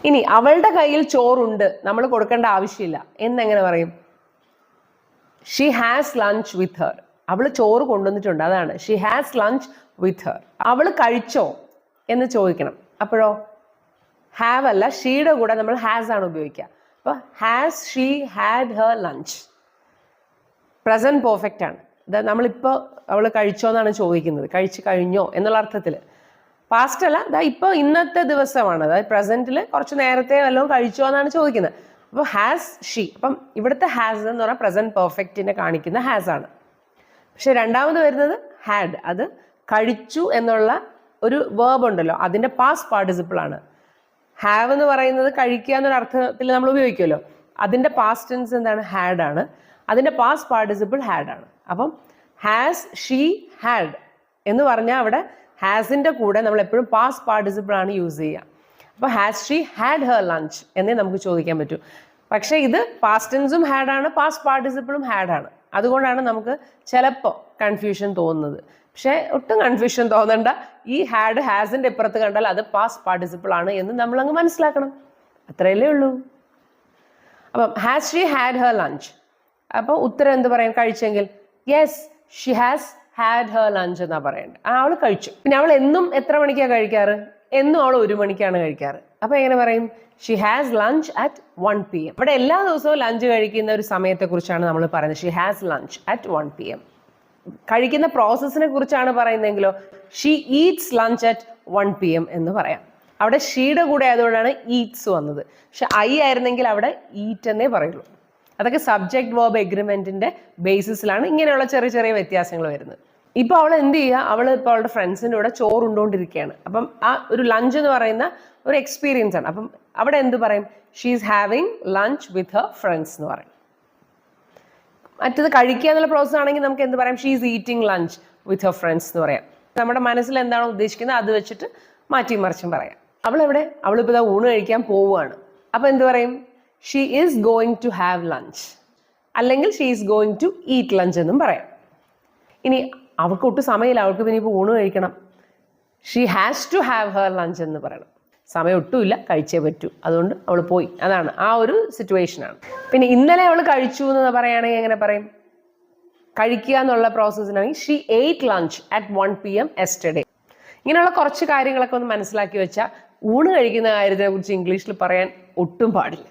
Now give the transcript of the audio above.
ഇനി അവളുടെ കയ്യിൽ ചോറുണ്ട്, നമ്മൾ കൊടുക്കേണ്ട ആവശ്യമില്ല എന്നെങ്ങനെ പറയും? She has lunch with her. അവൾ ചോറ് കൊണ്ടുവന്നിട്ടുണ്ട്, അതാണ് she has lunch with her. അവൾ കഴിച്ചോ എന്ന് ചോദിക്കണം. അപ്പോഴോ ഹാവ് അല്ല, ഷീയുടെ കൂടെ നമ്മൾ ഹാസ് ആണ് ഉപയോഗിക്കുക. അപ്പോൾ has she had her lunch. Present perfect ആണ്. നമ്മളിപ്പോൾ അവൾ കഴിച്ചോ എന്നാണ് ചോദിക്കുന്നത്, കഴിച്ചു കഴിഞ്ഞോ എന്നുള്ള അർത്ഥത്തിൽ. പാസ്റ്റ് അല്ല, ഇപ്പോൾ ഇന്നത്തെ ദിവസമാണ്, അതായത് പ്രസന്റിൽ കുറച്ച് നേരത്തെ വല്ലതും കഴിച്ചോ എന്നാണ് ചോദിക്കുന്നത്. അപ്പോൾ ഹാസ് ഷീ. അപ്പം ഇവിടുത്തെ ഹാസ് എന്ന് പറഞ്ഞാൽ പ്രസന്റ് പെർഫെക്റ്റിനെ കാണിക്കുന്ന ഹാസ് ആണ്. പക്ഷെ രണ്ടാമത് വരുന്നത് ഹാഡ്. അത് കഴിച്ചു എന്നുള്ള ഒരു വേർബ് ഉണ്ടല്ലോ, അതിൻ്റെ പാസ്റ്റ് പാർട്ടിസിപ്പിൾ ആണ്. ഹാവ് എന്ന് പറയുന്നത് കഴിക്കുക എന്നൊരു അർത്ഥത്തിൽ നമ്മൾ ഉപയോഗിക്കുമല്ലോ, അതിൻ്റെ പാസ്റ്റ് ടെൻസ് എന്താണ്? ഹാഡ് ആണ്. അതിൻ്റെ പാസ്റ്റ് പാർട്ടിസിപ്പിൾ ഹാഡ് ആണ്. അപ്പം ഹാസ് ഷീ ഹാഡ് എന്ന് പറഞ്ഞാൽ അവിടെ ഹാസിൻ്റെ കൂടെ നമ്മൾ എപ്പോഴും പാസ്റ്റ് പാർട്ടിസിപ്പിൾ ആണ് യൂസ് ചെയ്യുക. അപ്പോൾ has she had her lunch എന്നേ നമുക്ക് ചോദിക്കാൻ പറ്റൂ. പക്ഷേ ഇത് പാസ്റ്റ് ടെൻസും ഹാഡാണ്, പാസ്റ്റ് പാർട്ടിസിപ്പിളും ഹാഡാണ്. അതുകൊണ്ടാണ് നമുക്ക് ചിലപ്പോൾ കൺഫ്യൂഷൻ തോന്നുന്നത്. പക്ഷേ ഒട്ടും കൺഫ്യൂഷൻ തോന്നണ്ട. ഈ ഹാഡ് ഹാസിൻ്റെ ഇപ്പുറത്ത് കണ്ടാൽ അത് പാസ്റ്റ് പാർട്ടിസിപ്പിൾ ആണ് എന്ന് നമ്മളങ്ങ് മനസ്സിലാക്കണം. അത്രയല്ലേ ഉള്ളൂ. അപ്പം has she had her lunch. അപ്പോൾ ഉത്തരം എന്ത് പറയും? കഴിച്ചെങ്കിൽ yes she has had her lunch എന്നാ പറയേണ്ടത്. അവൾ കഴിച്ചു. പിന്നെ അവൾ എന്നും എത്ര മണിക്കാണ് കഴിക്കാറ്? എന്നും അവൾ 1 മണിക്കാണ് കഴിക്കാറ്. അപ്പോൾ എങ്ങനെ പറയും? Xi has lunch at 1 PM. ഇവിടെ എല്ലാ ദിവസവും ലഞ്ച് കഴിക്കുന്ന ഒരു സമയത്തെക്കുറിച്ചാണ് നമ്മൾ പറയുന്നത്. She has lunch at 1 PM. കഴിക്കുന്ന പ്രോസസ്സിനെ കുറിച്ചാണ് പറയുന്നതെങ്കിലോ she eats lunch at 1 PM എന്ന് പറയാം. അവിടെ ഷീയുടെ കൂടെ ആയതുകൊണ്ടാണ് ഈറ്റ്സ് വന്നത്. പക്ഷെ ഐ ആയിരുന്നെങ്കിൽ അവിടെ ഈറ്റ് എന്നേ പറയുള്ളൂ. അതൊക്കെ സബ്ജക്ട് വേർബ് എഗ്രിമെന്റിന്റെ ബേസിസിലാണ് ഇങ്ങനെയുള്ള ചെറിയ ചെറിയ വ്യത്യാസങ്ങൾ വരുന്നത്. ഇപ്പോൾ അവൾ എന്ത് ചെയ്യുക? അവൾ ഇപ്പോൾ അവളുടെ ഫ്രണ്ട്സിൻ്റെ കൂടെ ചോറ് ഉണ്ടോണ്ടിരിക്കുകയാണ്. അപ്പം ആ ഒരു ലഞ്ച് എന്ന് പറയുന്ന ഒരു എക്സ്പീരിയൻസ് ആണ്. അപ്പം അവിടെ എന്ത് പറയും? She is having lunch with her friends എന്ന് പറയും. മറ്റത് കഴിക്കുക എന്നുള്ള പ്രോസസ് ആണെങ്കിൽ നമുക്ക് എന്ത് പറയാം? She is eating lunch with her friends എന്ന് പറയാം. നമ്മുടെ മനസ്സിൽ എന്താണോ ഉദ്ദേശിക്കുന്നത് അത് വെച്ചിട്ട് മാറ്റി മറിച്ചും പറയാം. അവളിപ്പോൾ ഊണ് കഴിക്കാൻ പോവുകയാണ്. അപ്പോൾ എന്ത് പറയും? She is going to have lunch, അല്ലെങ്കിൽ she is going to eat lunch എന്നും പറയാം. ഇനി അവൾക്ക് ഒട്ടും സമയമില്ല, അവൾക്ക് പിന്നെ ഇപ്പോൾ ഊണ് കഴിക്കണം. She has to have her lunch എന്ന് പറയണം. സമയം ഒട്ടുമില്ല, കഴിച്ചേ പറ്റൂ, അതുകൊണ്ട് അവൾ പോയി. അതാണ് ആ ഒരു സിറ്റുവേഷനാണ്. പിന്നെ ഇന്നലെ അവൾ കഴിച്ചു എന്ന് പറയുകയാണെങ്കിൽ എങ്ങനെ പറയും? കഴിക്കുക എന്നുള്ള പ്രോസസ്സിനാണെങ്കിൽ she ate lunch at 1 PM yesterday. ഇങ്ങനെയുള്ള കുറച്ച് കാര്യങ്ങളൊക്കെ ഒന്ന് മനസ്സിലാക്കി വെച്ചാൽ ഊണ് കഴിക്കുന്ന കാര്യത്തിനെ കുറിച്ച് ഇംഗ്ലീഷിൽ പറയാൻ ഒട്ടും പാടില്ല.